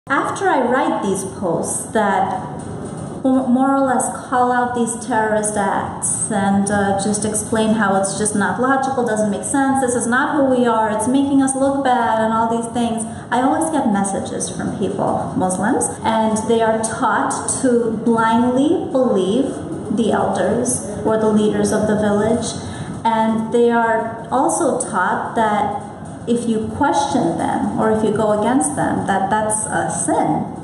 After I write these posts that more or less call out these terrorist acts and just explain how it's just not logical, doesn't make sense, this is not who we are, it's making us look bad and all these things, I always get messages from people, Muslims, and they are taught to blindly believe the elders or the leaders of the village, and they are also taught that if you question them or if you go against them, that's a sin.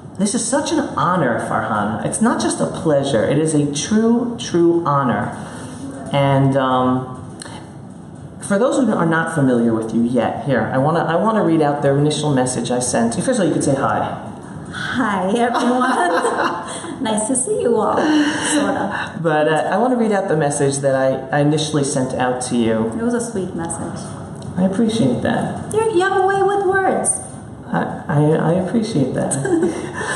This is such an honor, Farhana. It's not just a pleasure. It is a true honor. And for those who are not familiar with you yet, here I want to read out the initial message I sent. First of all, you could say hi. Hi, everyone. Nice to see you all, sort of. But I want to read out the message that I initially sent out to you. It was a sweet message. I appreciate that. You have a way with words. I appreciate that.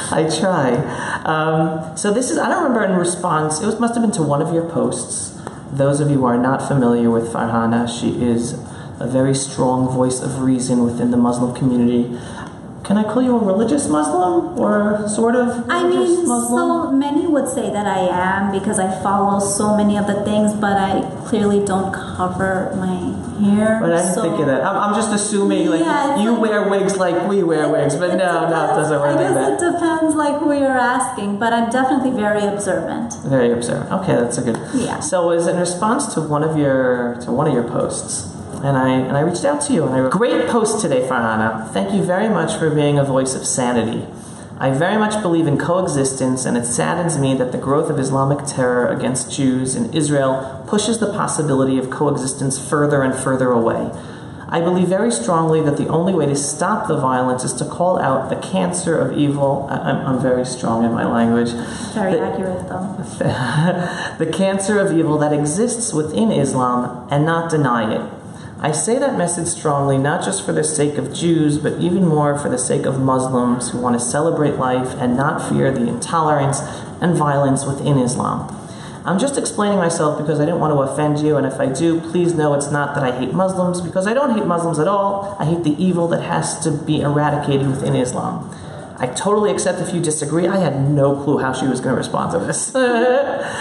I try. So this is, I don't remember in response, must have been to one of your posts. Those of you who are not familiar with Farhana, she is a very strong voice of reason within the Muslim community. Can I call you a religious Muslim or sort of religious Muslim? So many would say that I am because I follow so many of the things, but I clearly don't cover my hair. But I didn't think of that. I'm just assuming you wear wigs like we wear wigs, but no, it doesn't work like that. I guess it depends who you're asking, but I'm definitely very observant. Very observant. Okay, that's a good. Yeah. So it was in response to one of your posts. And I reached out to you and I wrote, "Great post today, Farhana. Thank you very much for being a voice of sanity. I very much believe in coexistence, and it saddens me that the growth of Islamic terror against Jews in Israel pushes the possibility of coexistence further and further away. I believe very strongly that the only way to stop the violence is to call out the cancer of evil." I'm very strong in my language. Very accurate, though. The cancer of evil that exists within Islam and not deny it. I say that message strongly, not just for the sake of Jews, but even more for the sake of Muslims who want to celebrate life and not fear the intolerance and violence within Islam. I'm just explaining myself because I didn't want to offend you, and if I do, please know it's not that I hate Muslims, because I don't hate Muslims at all. I hate the evil that has to be eradicated within Islam. I totally accept if you disagree. I had no clue how she was going to respond to this. I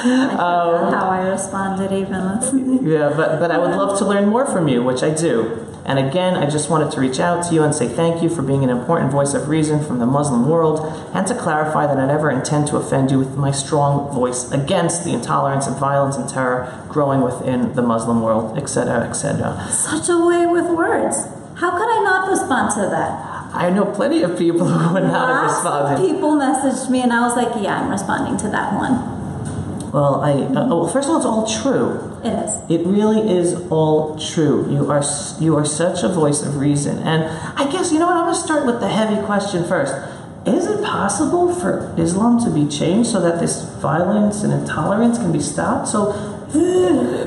forgot how I responded even. Yeah, but I would love to learn more from you, which I do. And again, I just wanted to reach out to you and say thank you for being an important voice of reason from the Muslim world, and to clarify that I never intend to offend you with my strong voice against the intolerance and violence and terror growing within the Muslim world, etc., etc. Such a way with words. How could I not respond to that? I know plenty of people who would not have responded. People messaged me and I was like, yeah, I'm responding to that one. Well, first of all, it's all true. It is. It really is all true. You are such a voice of reason. And I guess, you know what, I'm going to start with the heavy question first. Is it possible for Islam to be changed so that this violence and intolerance can be stopped? So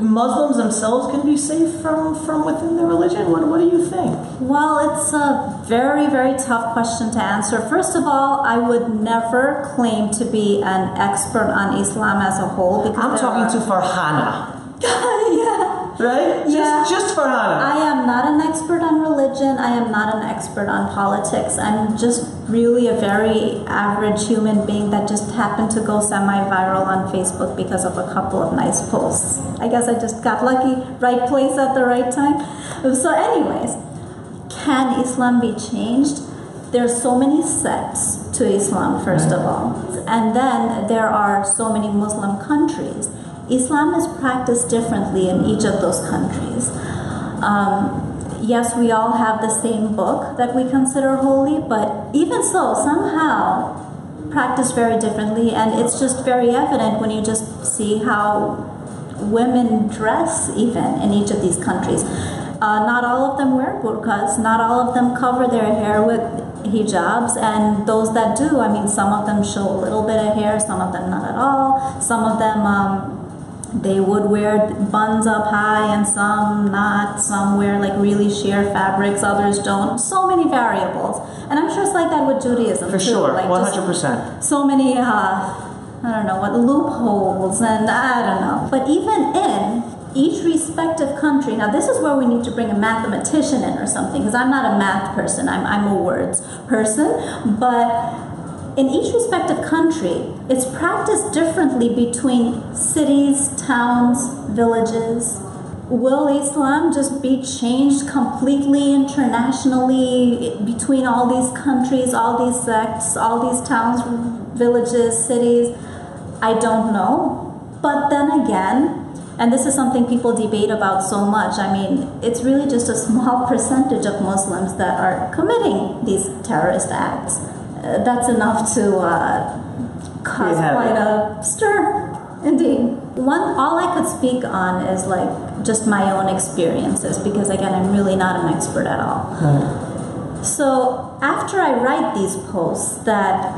Muslims themselves can be safe from within the religion? What do you think? Well, it's a very, very tough question to answer. First of all, I would never claim to be an expert on Islam as a whole. Because I'm talking to Farhana. Yeah. Right? Just Farhana. I am not an expert on religion. I am not an expert on politics. I'm just really a very average human being that just happened to go semi-viral on Facebook because of a couple of nice posts. I guess I just got lucky, right place at the right time. So anyways, can Islam be changed? There's so many sects to Islam, first of all. And then there are so many Muslim countries. Islam is practiced differently in each of those countries. Yes, we all have the same book that we consider holy, but even so, somehow practiced very differently, and it's just very evident when you just see how women dress even in each of these countries. Not all of them wear burqas, not all of them cover their hair with hijabs, and those that do, I mean, some of them show a little bit of hair, some of them not at all, some of them They would wear buns up high and some not. Some wear like really sheer fabrics, others don't. So many variables. And I'm sure it's like that with Judaism For too. sure, like 100%. so many, I don't know what, loopholes and I don't know. But even in each respective country, now this is where we need to bring a mathematician in or something, because I'm not a math person, I'm a words person, but in each respective country, it's practiced differently between cities, towns, villages. Will Islam just be changed completely internationally between all these countries, all these sects, all these towns, villages, cities? I don't know. But then again, and this is something people debate about so much, I mean, it's really just a small percentage of Muslims that are committing these terrorist acts. That's enough to cause quite a stir, indeed. All I could speak on is like just my own experiences, because again, I'm really not an expert at all. So after I write these posts that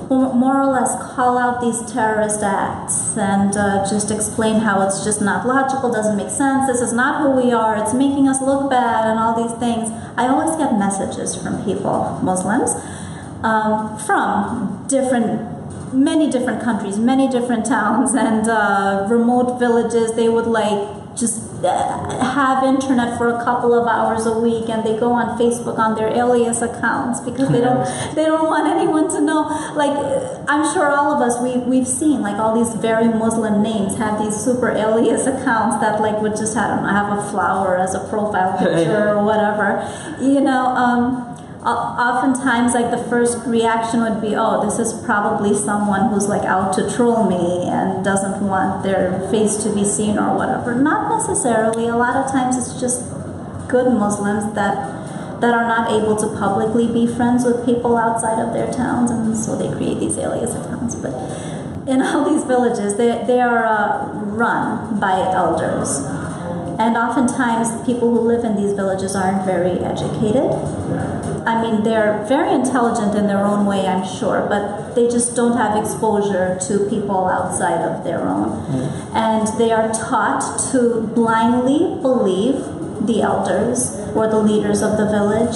more or less call out these terrorist acts and just explain how it's just not logical, doesn't make sense, this is not who we are, it's making us look bad and all these things, I always get messages from people, Muslims, from many different countries, many different towns and remote villages. They would like just have internet for a couple of hours a week, and they go on Facebook on their alias accounts because they don't want anyone to know. Like, I'm sure all of us we've seen like all these very Muslim names have these super alias accounts that like would just have a flower as a profile picture or whatever, you know. Oftentimes, like the first reaction would be, oh, this is probably someone who's like out to troll me and doesn't want their face to be seen or whatever. Not necessarily. A lot of times it's just good Muslims that are not able to publicly be friends with people outside of their towns, and so they create these alias accounts. But in all these villages, they are run by elders. And oftentimes, people who live in these villages aren't very educated. I mean, they're very intelligent in their own way, I'm sure, but they just don't have exposure to people outside of their own. And they are taught to blindly believe the elders or the leaders of the village.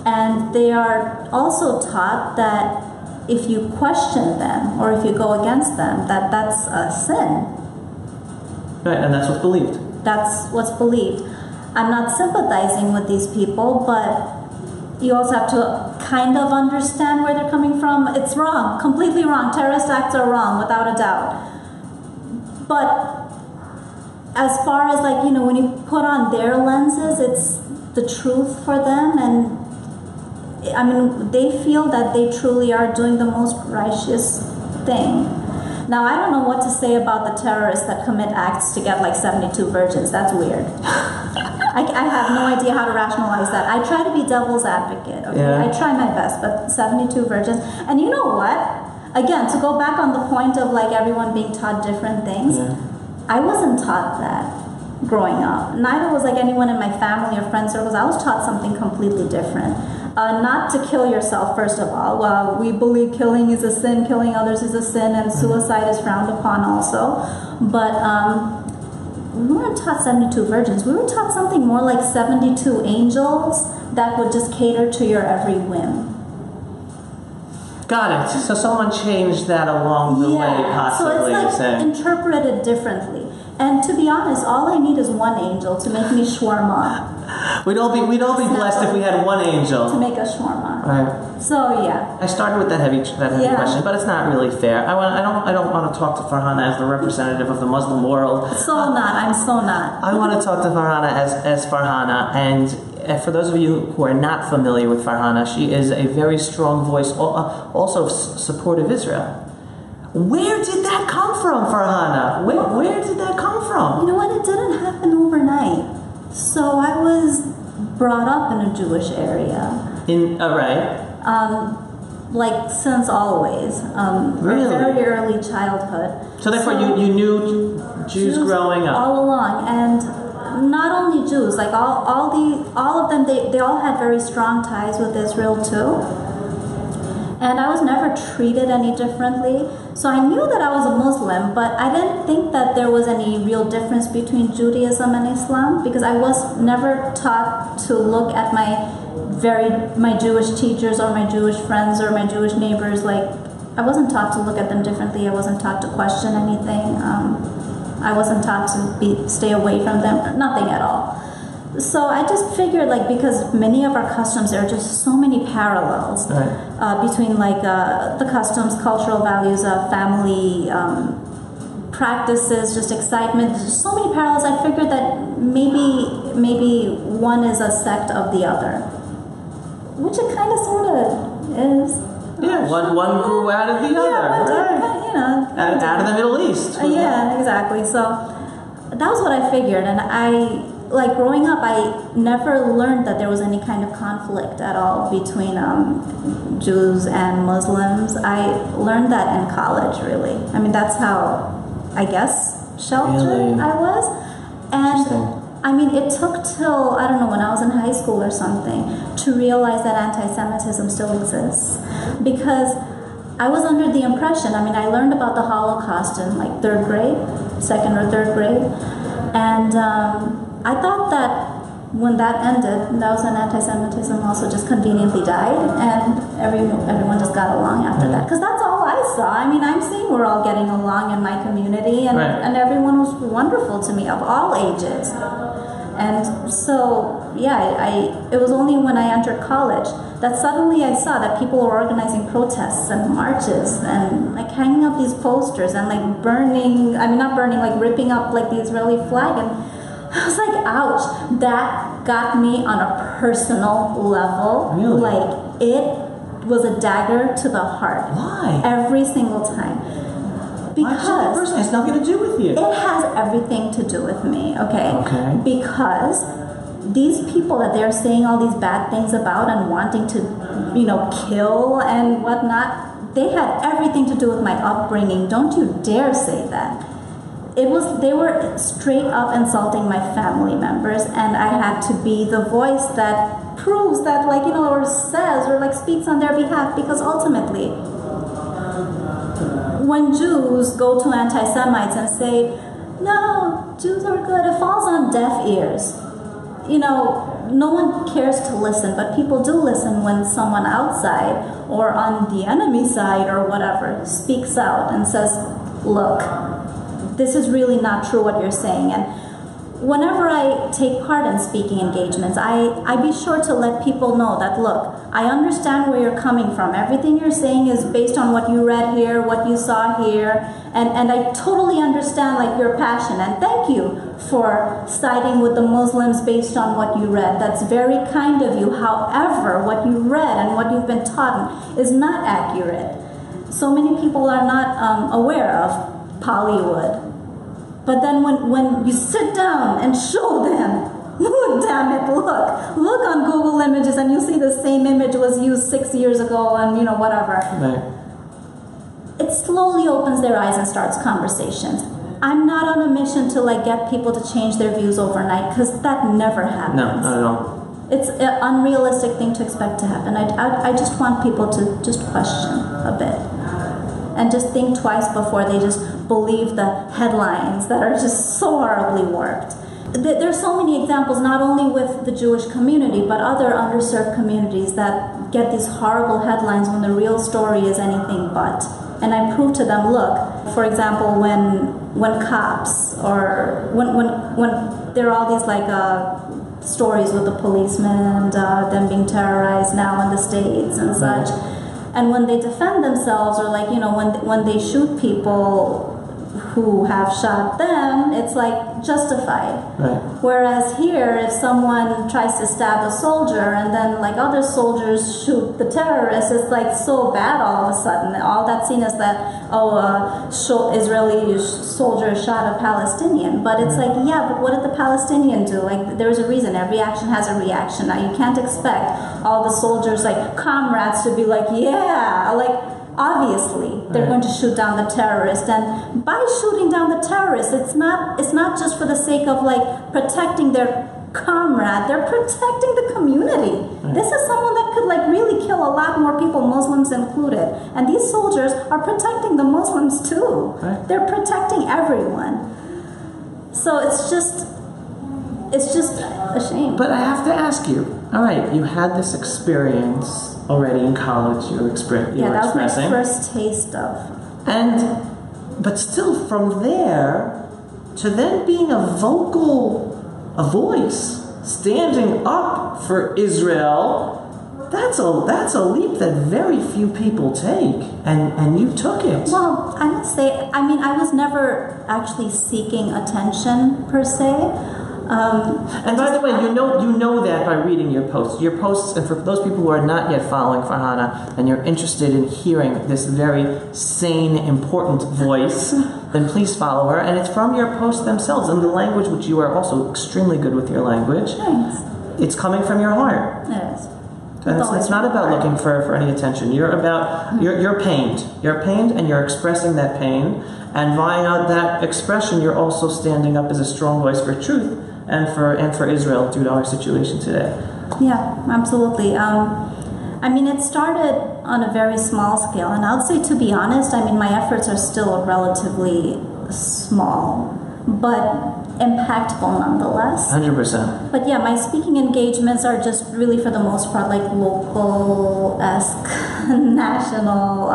And they are also taught that if you question them or if you go against them, that's a sin. Right, and that's what's believed. That's what's believed. I'm not sympathizing with these people, but you also have to kind of understand where they're coming from. It's wrong, completely wrong. Terrorist acts are wrong, without a doubt. But as far as like, you know, when you put on their lenses, it's the truth for them, and I mean, they feel that they truly are doing the most righteous thing. Now, I don't know what to say about the terrorists that commit acts to get like 72 virgins. That's weird. I have no idea how to rationalize that. I try to be devil's advocate. Okay? Yeah. I try my best, but 72 virgins. And you know what? Again, to go back on the point of like everyone being taught different things, I wasn't taught that growing up. Neither was like anyone in my family or friend circles. I was taught something completely different. Not to kill yourself, first of all. Well, we believe killing is a sin, killing others is a sin, and suicide is frowned upon also. But we weren't taught 72 virgins. We were taught something more like 72 angels that would just cater to your every whim. Got it. So someone changed that along the way, possibly. So it's like interpreted differently. And to be honest, all I need is one angel to make me shawarma. We'd all be blessed if we had one angel to make us shawarma. Right. So yeah. I started with that heavy question, but it's not really fair. I don't want to talk to Farhana as the representative of the Muslim world. I'm so not. I want to talk to Farhana as Farhana, and for those of you who are not familiar with Farhana, she is a very strong voice, also of support of Israel. Where did that come from, Farhana? Where did that come from? You know what? It didn't happen overnight. So I was brought up in a Jewish area. Like since always. Really? Very early childhood. So therefore, you knew Jews growing up all along, and not only Jews, like all of them, they all had very strong ties with Israel too. And I was never treated any differently. So I knew that I was a Muslim, but I didn't think that there was any real difference between Judaism and Islam, because I was never taught to look at my Jewish teachers or my Jewish friends or my Jewish neighbors. Like, I wasn't taught to look at them differently. I wasn't taught to question anything. I wasn't taught to stay away from them. Nothing at all. So I just figured, like, because many of our customs, there are just so many parallels between, like, the customs, cultural values, family practices, just excitement. There's just so many parallels. I figured that maybe one is a sect of the other, which it kind of sort of is. Yeah, one grew out of the other, right? Out of the Middle East. Yeah, exactly. So that was what I figured, and like growing up, I never learned that there was any kind of conflict at all between Jews and Muslims. I learned that in college, really. I mean, that's how, I guess, sheltered I was. And I mean, it took till, I don't know, when I was in high school or something, to realize that anti-Semitism still exists. Because I was under the impression, I mean, I learned about the Holocaust in like third grade, second or third grade, and I thought that when that ended, that was when anti-Semitism also just conveniently died, and everyone just got along after that. Because that's all I saw. I mean, I'm seeing we're all getting along in my community, and everyone was wonderful to me of all ages. And so, yeah, it was only when I entered college that suddenly I saw that people were organizing protests and marches and like hanging up these posters and like like ripping up like the Israeli flag, and I was like, ouch, that got me on a personal level. Really? Like, it was a dagger to the heart. Why? Every single time. Because it has nothing to do with you. It has everything to do with me, okay? Because these people that they're saying all these bad things about and wanting to, kill and whatnot, they had everything to do with my upbringing. Don't you dare say that. They were straight up insulting my family members, and I had to be the voice that proves that, or says or speaks on their behalf, because ultimately, when Jews go to anti-Semites and say, no, Jews are good, it falls on deaf ears. No one cares to listen, but people do listen when someone outside or on the enemy side or whatever speaks out and says, look, this is really not true what you're saying. And whenever I take part in speaking engagements, I be sure to let people know that, look, I understand where you're coming from. Everything you're saying is based on what you read here, what you saw here, and I totally understand your passion, and thank you for siding with the Muslims based on what you read. That's very kind of you. However, what you read and what you've been taught is not accurate. So many people are not aware of Bollywood. But then when you sit down and show them, oh, damn it, look on Google Images and you see the same image was used 6 years ago and whatever. Right. It slowly opens their eyes and starts conversations. I'm not on a mission to get people to change their views overnight, because that never happens. No, not at all. It's an unrealistic thing to expect to happen. I just want people to just question a bit and just think twice before they just believe the headlines that are just so horribly warped. There's so many examples, not only with the Jewish community, but other underserved communities that get these horrible headlines when the real story is anything but. And I prove to them, look, for example, when cops, or when there are all these stories with the policemen and them being terrorized now in the States and such, and when they defend themselves, or when they shoot people who have shot them, it's justified. Right. Whereas here, if someone tries to stab a soldier and then other soldiers shoot the terrorists, it's so bad all of a sudden. All that's seen is that, Israeli soldier shot a Palestinian. But it's yeah, but what did the Palestinian do? There's a reason. Every action has a reaction. Now you can't expect all the soldiers, comrades, to be yeah, obviously, they're going to shoot down the terrorist, and by shooting down the terrorist, it's not just for the sake of protecting their comrade. They're protecting the community. This is someone that could like really kill a lot more people, Muslims included. And these soldiers are protecting the Muslims too. Right. They're protecting everyone. So it's just a shame. But I have to ask you, all right, you had this experience already in college, you were expressing. Yeah, that was my first taste of. But still from there to then being a voice, standing up for Israel, that's a leap that very few people take, and you took it. Well, I must say, I mean, I was never actually seeking attention per se. And by the way, you know that by reading your posts. Your posts, and for those people who are not yet following Farhana, and you're interested in hearing this very sane, important voice, then please follow her. And it's from your posts themselves, and the language, which you are also extremely good with your language. Thanks. It's coming from your heart. It is. And it's not about looking for any attention. You're pained. You're pained, and you're expressing that pain. And via that expression, you're also standing up as a strong voice for truth and for Israel due to our situation today. Yeah, absolutely. I mean, it started on a very small scale, and I would say, to be honest, I mean, my efforts are still relatively small, but impactful nonetheless. 100%. But yeah, my speaking engagements are just really, for the most part, like local-esque, national.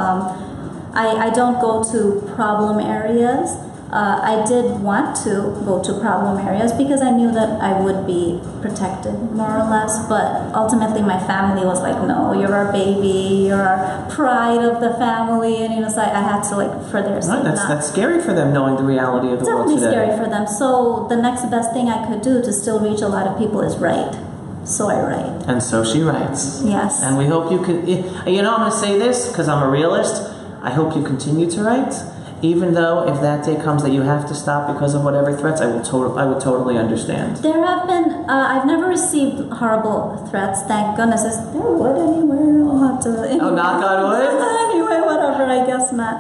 I don't go to problem areas. I did want to go to problem areas because I knew that I would be protected, more or less. But ultimately, my family was like, "No, you're our baby. You're our pride of the family," and so I had to, like, for their sake. That's scary for them, knowing the reality of the world today. Definitely scary for them. So the next best thing I could do to still reach a lot of people is write. So I write. And so she writes. Yes. And we hope you can. I'm going to say this because I'm a realist. I hope you continue to write. Even though if that day comes that you have to stop because of whatever threats, I would totally understand. There have been, I've never received horrible threats, thank goodness. Is there wood anywhere? I'll have to... Anyway. Oh, knock on wood? Anyway, whatever, I guess not.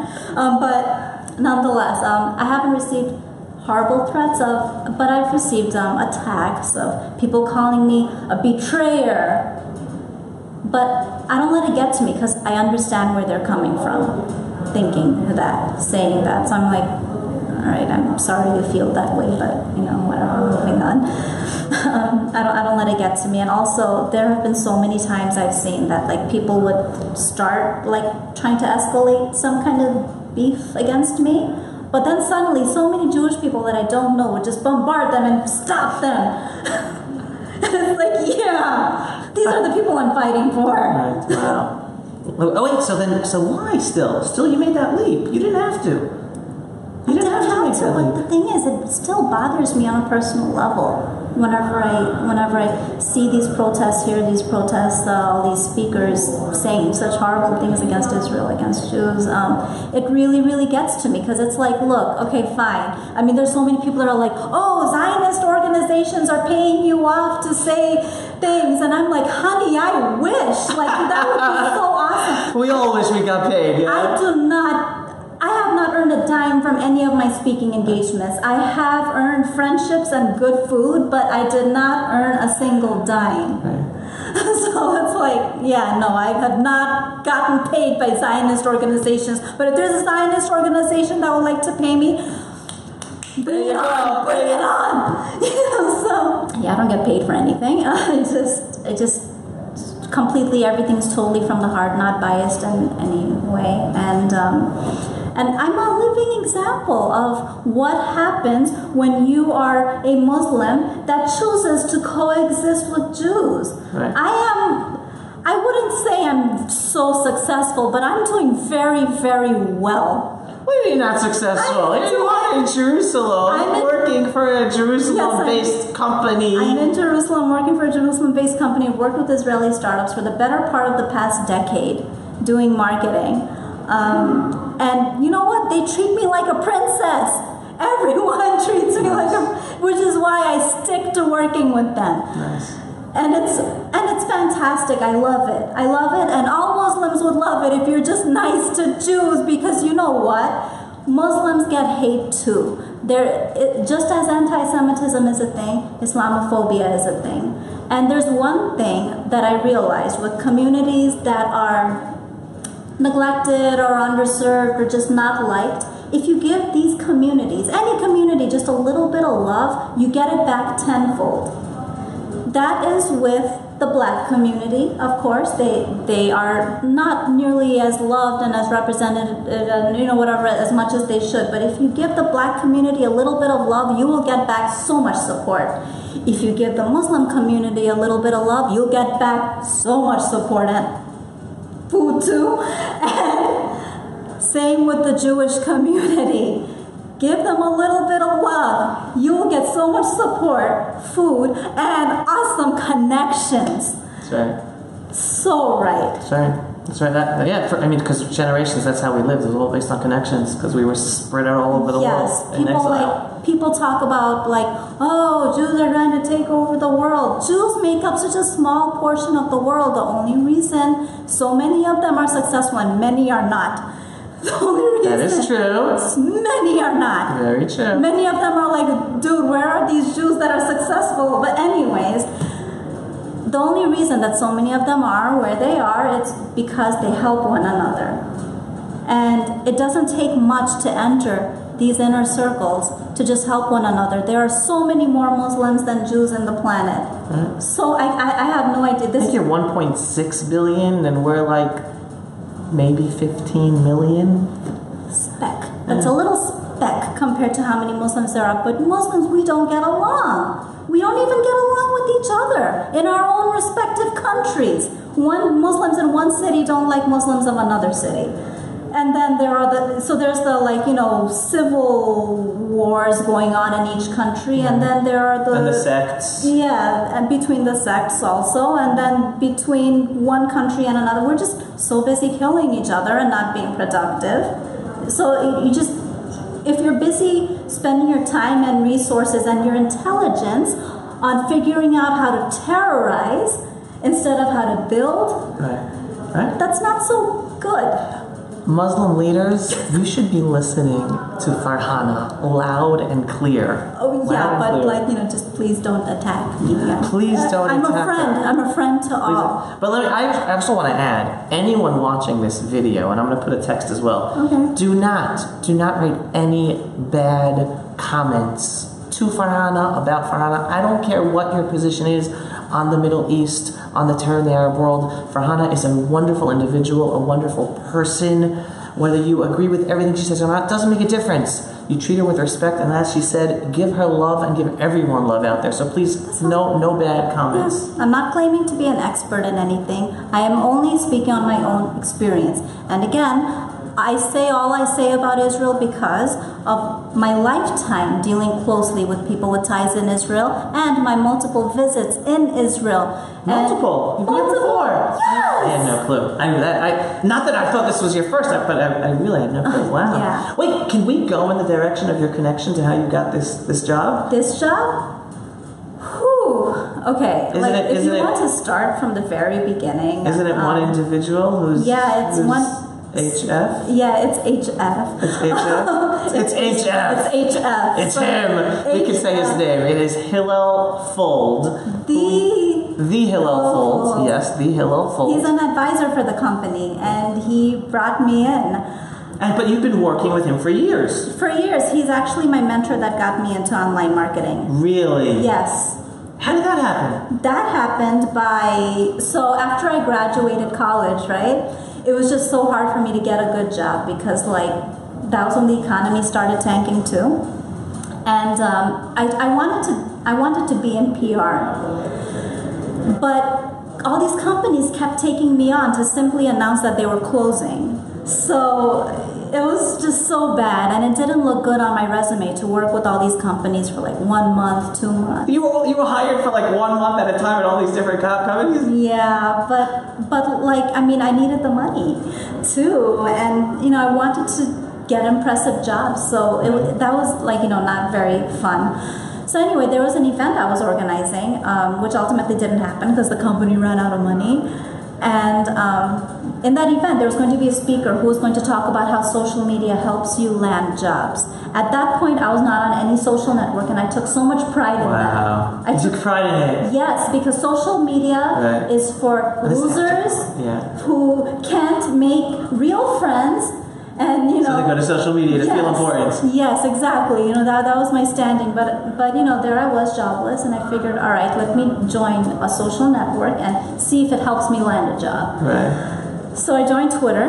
But nonetheless, I haven't received horrible threats but I've received attacks of people calling me a betrayer. But I don't let it get to me because I understand where they're coming from. Thinking that, saying that. So I'm like, all right, I'm sorry you feel that way, but whatever, moving on. I don't let it get to me. And also, there have been so many times I've seen that like people would start like trying to escalate some kind of beef against me, but then suddenly so many Jewish people that I don't know would just bombard them and stop them. And it's like, yeah, these are the people I'm fighting for. Right. Wow. Oh wait, so why still? Still, you made that leap. You didn't have to. You didn't have to make that leap. But the thing is, it still bothers me on a personal level. Whenever I see these protests, hear these protests, all these speakers saying such horrible things against Israel, against Jews, it really, really gets to me because it's like, look, okay, fine. I mean, there's so many people that are like, oh, Zionist organizations are paying you off to say things, and I'm like, honey, I wish, like that would be so awesome. We all wish we got paid. Yeah. I have not earned a dime from any of my speaking engagements. I have earned friendships and good food, but I did not earn a single dime. Right. So it's like, yeah, no, I have not gotten paid by Zionist organizations. But if there's a Zionist organization that would like to pay me, bring it on. So yeah, I don't get paid for anything. I just completely, everything's totally from the heart, not biased in any way. And I'm a living example of what happens when you are a Muslim that chooses to coexist with Jews. Right. I wouldn't say I'm so successful, but I'm doing very, very well. What do you mean not successful? You are in Jerusalem, working for a Jerusalem-based company. I'm in Jerusalem, working for a Jerusalem-based company. I've worked with Israeli startups for the better part of the past decade, doing marketing. And you know what? They treat me like a princess. Everyone treats me like which is why I stick to working with them. Nice. And it's fantastic. I love it. I love it, and all Muslims would love it if you're just nice to Jews, because you know what? Muslims get hate too. just as anti-Semitism is a thing, Islamophobia is a thing. And there's one thing that I realized with communities that are neglected or underserved or just not liked. If you give these communities, any community, just a little bit of love, you get it back tenfold. That is with the black community, of course. They are not nearly as loved and as represented, whatever, as much as they should. But if you give the black community a little bit of love, you will get back so much support. If you give the Muslim community a little bit of love, you'll get back so much support and food too. And same with the Jewish community. Give them a little bit of love. You will get so much support, food, and awesome connections. That's right. So right. That's right. That's right. Because generations, that's how we lived. It was all based on connections because we were spread out all over the world in exile. People talk about oh, Jews are trying to take over the world. Jews make up such a small portion of the world. The only reason so many of them are successful and many are not. The only reason that is true. Many are not. Very true. Many of them are like, dude, where are these Jews that are successful? But anyways, the only reason that so many of them are where they are, it's because they help one another. And it doesn't take much to enter these inner circles to just help one another. There are so many more Muslims than Jews in the planet. Right. So I have no idea. I think you're 1.6 billion and we're like maybe 15 million. Speck. That's a little speck compared to how many Muslims there are. But Muslims, we don't get along. We don't even get along with each other in our own respective countries. Muslims in one city don't like Muslims of another city. And then there's the civil wars going on in each country, and then there are the sects. Yeah, and between the sects also, and then between one country and another, we're just so busy killing each other and not being productive. So if you're busy spending your time and resources and your intelligence on figuring out how to terrorize instead of how to build, right. That's not so good. Muslim leaders, you should be listening to Farhana loud and clear. Oh yeah, but just please don't attack me. Please don't attack her. I'm a friend to all. But I also want to add, anyone watching this video, and I'm going to put a text as well, okay. do not write any bad comments to Farhana, about Farhana. I don't care what your position is on the Middle East, on the terror in the Arab world. Farhana is a wonderful individual, a wonderful person. Whether you agree with everything she says or not, doesn't make a difference. You treat her with respect, and as she said, give her love and give everyone love out there. So please, no bad comments. I'm not claiming to be an expert in anything. I am only speaking on my own experience. And again, I say all I say about Israel because of my lifetime dealing closely with people with ties in Israel and my multiple visits in Israel. Multiple? You've been here before? Yes! I had no clue. Not that I thought this was your first, but I really had no clue. Wow. Yeah. Wait, can we go in the direction of your connection to how you got this job? This job? Whew. Okay. If you want to start from the very beginning. Isn't it one individual who's... Yeah, it's one... HF? Yeah, it's HF. It's HF? It's HF. It's HF. It's him. We can say his name. It is Hillel Fold. The Hillel Fold. Yes, the Hillel Fold. He's an advisor for the company, and he brought me in. But you've been working with him for years. For years. He's actually my mentor that got me into online marketing. Really? Yes. How did that happen? That happened so after I graduated college, right? It was just so hard for me to get a good job because that was when the economy started tanking too. And I wanted to be in PR. But all these companies kept taking me on to simply announce that they were closing. So it was just so bad, and it didn't look good on my resume to work with all these companies for 1 month, 2 months. You were hired for 1 month at a time at all these different companies? Yeah, but I needed the money too, and I wanted to get impressive jobs, so that was not very fun. So anyway, there was an event I was organizing, which ultimately didn't happen because the company ran out of money, and in that event, there was going to be a speaker who was going to talk about how social media helps you land jobs. At that point, I was not on any social network, and I took so much pride in Wow. that. You took pride in it. Yes, because social media Right. is for losers Yeah. who can't make real friends, and you know. So they go to social media to feel important. Yes, exactly. You know, that was my standing. But you know, there I was jobless, and I figured, all right, let me join a social network and see if it helps me land a job. Right. So I joined Twitter.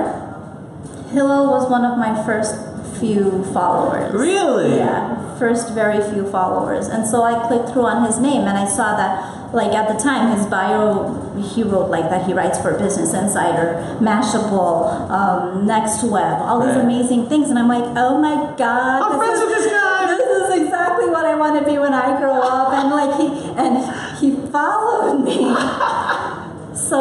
Hillel was one of my first few followers. Really? Yeah, first very few followers. And so I clicked through on his name, and I saw that, like, at the time, his bio, he wrote like that he writes for Business Insider, Mashable, NextWeb, all these Right. amazing things. And I'm like, oh my God. I'm friends with this guy. This is exactly what I want to be when I grow up. And like he followed me. So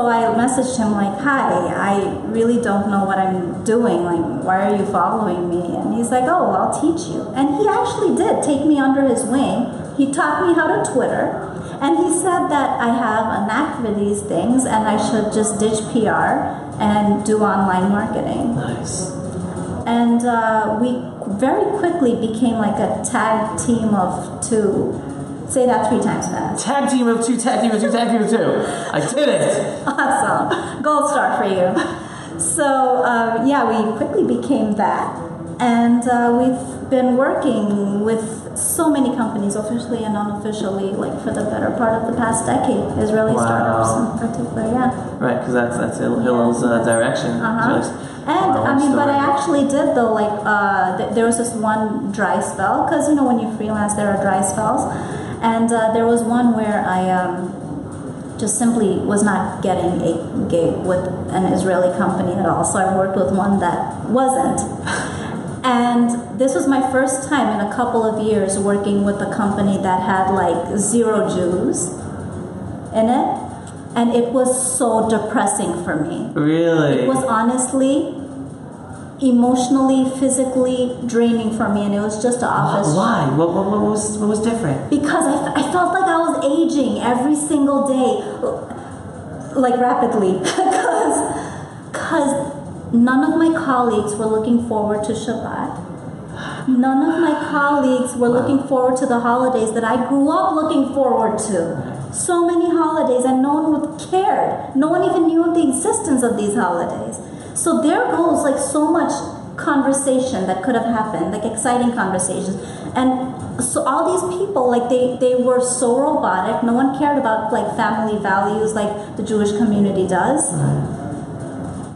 I messaged him like, hi, I really don't know what I'm doing. Like, why are you following me? And he's like, oh, I'll teach you. And he actually did take me under his wing. He taught me how to Twitter. And he said that I have a knack for these things and I should just ditch PR and do online marketing. Nice. And we very quickly became like a tag team of two. Say that 3 times fast. Tag team of 2, tag team of 2, tag team of 2. I did it. Awesome. Gold star for you. So, yeah, we quickly became that. And we've been working with so many companies, officially and unofficially, like for the better part of the past decade. Israeli startups in particular, yeah. Right, because that's Hillel's direction. And I mean, but I actually did though, like, there was this one dry spell, because, you know, when you freelance, there are dry spells. And there was one where I just simply was not getting a gig with an Israeli company at all. So I worked with one that wasn't. And this was my first time in a couple of years working with a company that had like 0 Jews in it. And it was so depressing for me. Really? It was honestly emotionally, physically draining for me, and it was just an office. Why? What was different? Because I felt like I was aging every single day, like rapidly, because none of my colleagues were looking forward to Shabbat. None of my colleagues were looking forward to the holidays that I grew up looking forward to. So many holidays, and no one cared. No one even knew of the existence of these holidays. So there goes like so much conversation that could have happened, like exciting conversations. And so all these people, like they were so robotic. No one cared about like family values like the Jewish community does.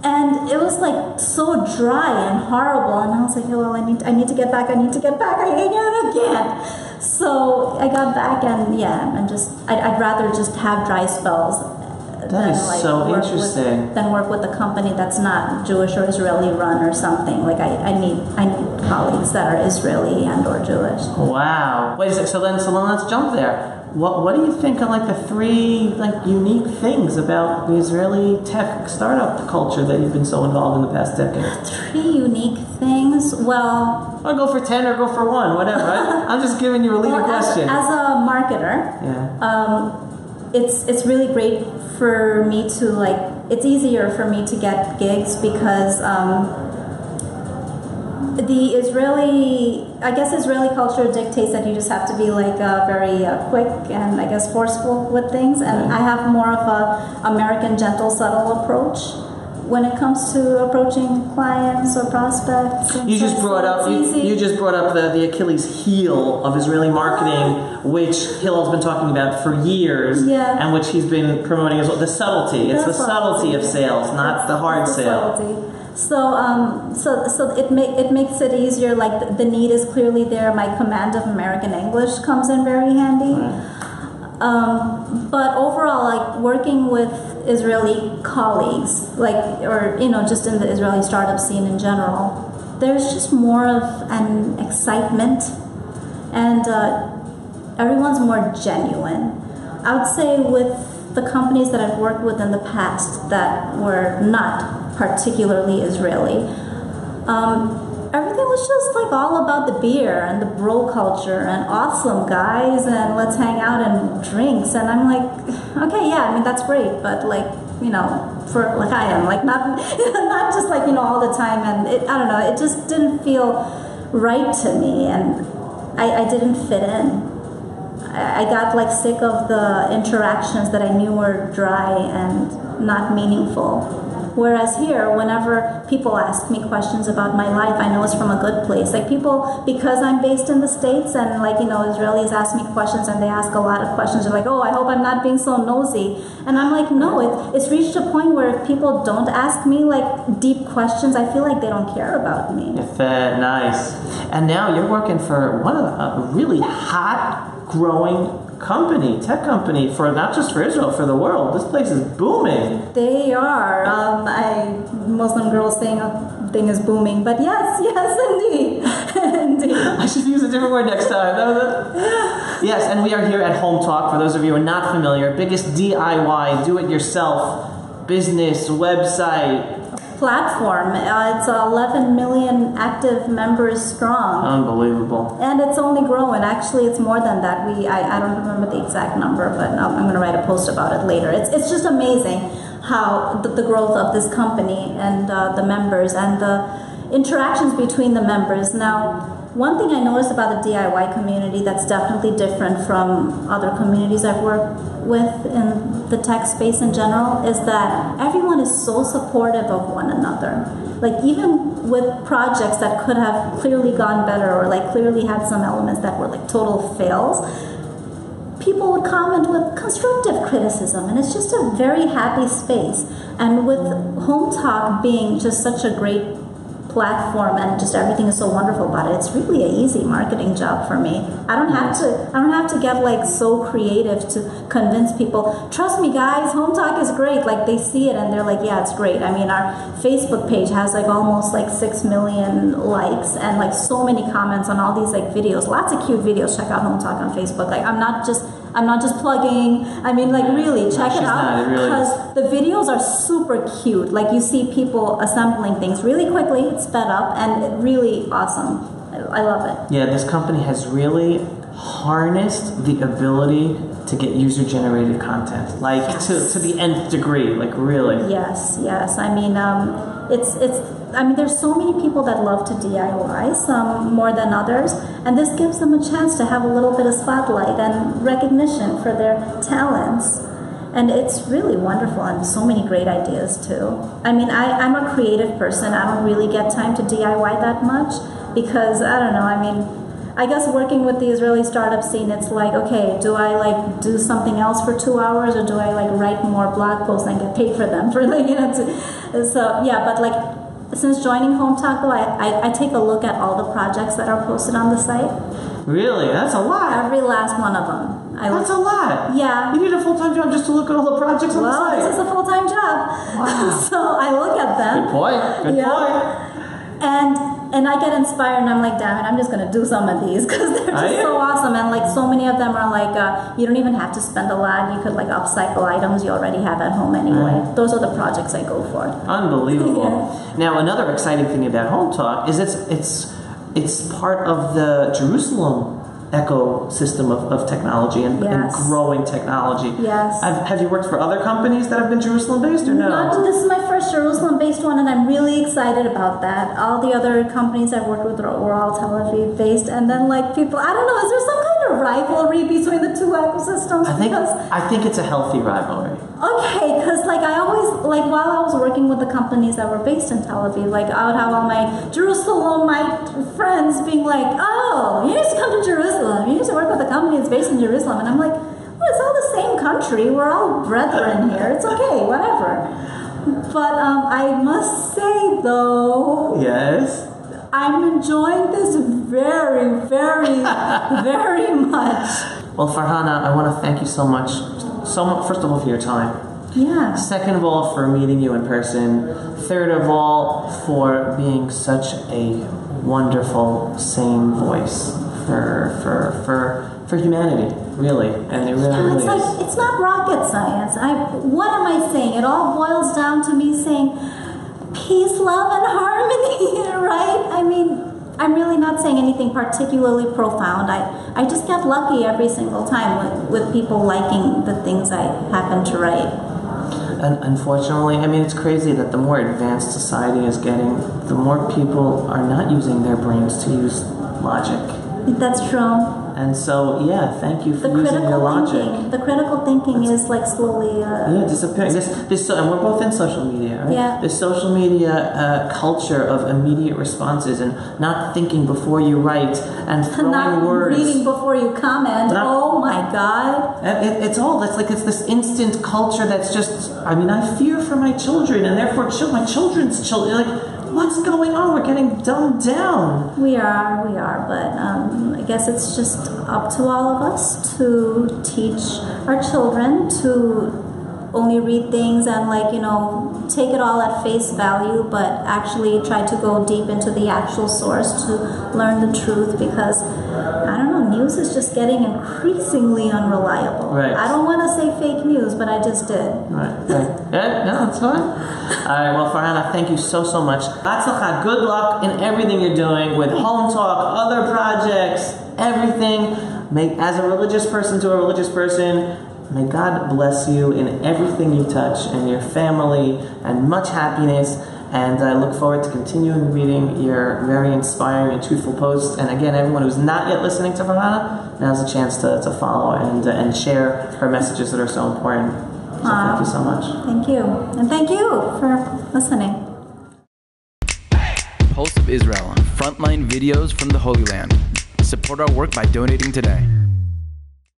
And it was like so dry and horrible. And I was like, oh, well, I need to get back. I need to get back. I hate it again. So I got back, and yeah, and just I'd rather just have dry spells. That is so interesting. Than work with a company that's not Jewish or Israeli run or something. Like I need colleagues that are Israeli and or Jewish. Wow. Wait a sec. So then let's jump there. What do you think are like the 3 like unique things about the Israeli tech startup culture that you've been so involved in the past decade? 3 unique things. Well, or go for 10 or go for 1, whatever. I'm just giving you a leading question. As a marketer, it's really great for me to like. It's easier for me to get gigs because the Israeli culture dictates that you just have to be like very quick and I guess forceful with things, and I have more of a American gentle, subtle approach when it comes to approaching clients or prospects. You just brought up the Achilles heel of Israeli marketing, which Hillel's been talking about for years, and which he's been promoting as well. The subtlety. It's the subtlety of sales, not the hard sale. So it makes it easier. Like the need is clearly there. My command of American English comes in very handy. But overall, like working with Israeli colleagues, like or just in the Israeli startup scene in general, there's just more of an excitement, and everyone's more genuine. I would say with the companies that I've worked with in the past that were not particularly Israeli, everything was just like all about the beer and the bro culture and awesome guys and let's hang out and drinks. And I'm like, okay, yeah, I mean, that's great, but like, for like I am, like not not just like all the time, and I don't know, it just didn't feel right to me, and I didn't fit in. I got like sick of the interactions that I knew were dry and not meaningful. Whereas here, whenever people ask me questions about my life, I know it's from a good place. Like people, because I'm based in the States and like, Israelis ask me questions and they ask a lot of questions. They're like, oh, I hope I'm not being so nosy. And I'm like, no, it's reached a point where if people don't ask me like deep questions, I feel like they don't care about me. Nice. And now you're working for one of a really hot, growing tech company, for not just for Israel, for the world. This place is booming. They are. Muslim girls saying a thing is booming, but yes, indeed. Indeed. I should use a different word next time. Yes, and we are here at Home Talk. For those of you who are not familiar, biggest DIY, do-it-yourself business website platform. It's 11 million active members strong. Unbelievable. And it's only growing. Actually, it's more than that. I don't remember the exact number, but I'm going to write a post about it later. It's just amazing how the growth of this company and the members and the interactions between the members. Now, one thing I noticed about the DIY community that's definitely different from other communities I've worked with in the tech space in general is that everyone is so supportive of one another. Like even with projects that could have clearly gone better or like clearly had some elements that were like total fails, people would comment with constructive criticism, and it's just a very happy space. And with Home Talk being just such a great platform and just everything is so wonderful about it, it's really an easy marketing job for me. I don't have to get like so creative to convince people. Trust me guys, Home Talk is great. Like they see it and they're like, yeah, it's great. I mean, our Facebook page has like almost like 6 million likes and like so many comments on all these like videos, lots of cute videos. Check out Home Talk on Facebook. Like I'm not just plugging. I mean, like really, check it out because the videos are super cute. Like you see people assembling things really quickly, it's sped up, and it really awesome. I love it. Yeah, this company has really harnessed the ability to get user-generated content, like yes. to the nth degree, like really. Yes. I mean, I mean, there's so many people that love to DIY, some more than others, and this gives them a chance to have a little bit of spotlight and recognition for their talents. And it's really wonderful, and so many great ideas too. I mean, I'm a creative person. I don't really get time to DIY that much because, I don't know, I mean, I guess working with the Israeli startup scene, it's like, okay, do I like do something else for 2 hours, or do I like write more blog posts and get paid for them for like, so yeah, but like since joining Home Talk though, I take a look at all the projects that are posted on the site. Really? That's a lot. Every last one of them. That's a lot. Yeah. You need a full-time job just to look at all the projects on the site. Well, this is a full-time job. Wow. So I look at them. Good point. Good point. And I get inspired and I'm like, damn it, I'm just going to do some of these because they're just so awesome. And like so many of them are like, you don't even have to spend a lot. You could like upcycle items you already have at home anyway. Those are the projects I go for. Unbelievable. Yeah. Now, another exciting thing about Home Talk is it's part of the Jerusalem ecosystem of technology and growing technology. Yes. Have you worked for other companies that have been Jerusalem-based or no? This is my first Jerusalem-based one, and I'm really excited about that. All the other companies I've worked with were all Tel Aviv-based, and then like people, I don't know, is there some kind of rivalry between the two ecosystems? I think it's a healthy rivalry. Okay, because like I always, like while I was working with the companies that were based in Tel Aviv, like I would have all my Jerusalemite friends being like, oh, you used to come to Jerusalem, you used to work with a company that's based in Jerusalem, and I'm like, well, it's all the same country, we're all brethren here, it's okay, whatever. But I must say though, yes, I'm enjoying this very, very, very much. Well, Farhana, I want to thank you so much, first of all, for your time. Yeah. Second of all, for meeting you in person. Third of all, for being such a wonderful, sane voice for humanity, really. And it really is. Like, it's not rocket science. What am I saying? It all boils down to me saying peace, love, and harmony, right? I mean, I'm really not saying anything particularly profound. I just get lucky every single time with people liking the things I happen to write. unfortunately, I mean, it's crazy that the more advanced society is getting, the more people are not using their brains to use logic. That's true. And so, yeah, thank you for using your logic. The critical thinking is like slowly disappearing. And we're both in social media, right? Yeah. This social media culture of immediate responses and not thinking before you write and throwing not words. Reading before you comment. Oh my God. It's this instant culture that's just, I mean, I fear for my children and therefore my children's children. Like, what's going on? We're getting dumbed down. We are, but I guess it's just up to all of us to teach our children to only read things and take it all at face value, but actually try to go deep into the actual source to learn the truth, because I don't know, news is just getting increasingly unreliable. Right. I don't want to say fake news, but I just did. Right. Yeah, no, that's fine. All right, well, Farhana, thank you so much. Batzlacha, good luck in everything you're doing with Home Talk, other projects, everything. As a religious person to a religious person, may God bless you in everything you touch and your family, and much happiness. And I look forward to continuing reading your very inspiring and truthful posts. And again, everyone who's not yet listening to Farhana, now's a chance to follow and share her messages that are so important. So thank you so much. Thank you. And thank you for listening. Pulse of Israel, frontline videos from the Holy Land. Support our work by donating today.